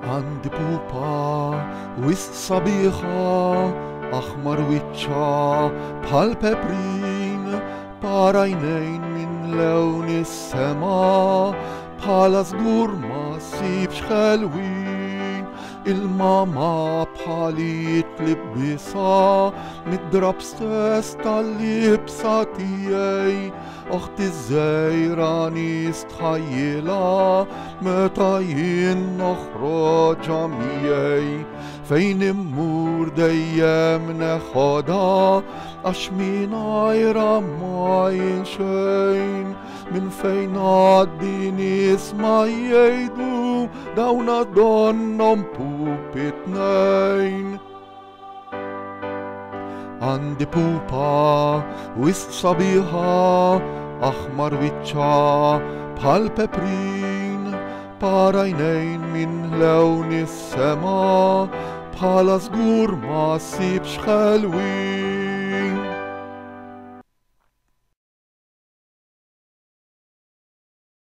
عندي بوبا وسط صبيحة أحمر ويتشا بحال بابرين بعينين من لون السما بحال صدور ما سيبش خلوين الماما بحالي تلبسها مضرب ستاس تاللبسة تياي أختي ازاي راني استخيلة متى نخرج عمياي فين مور دايم ناخدها أشمين عيرة ماين شين من فين عديني اسمع يدو دونا دونم بوبتنين عندي بوبا وسط صبيحة أحمر ويتشا بحال بابرين بعينين من لون السما بحال صدور ما سيبش خلوين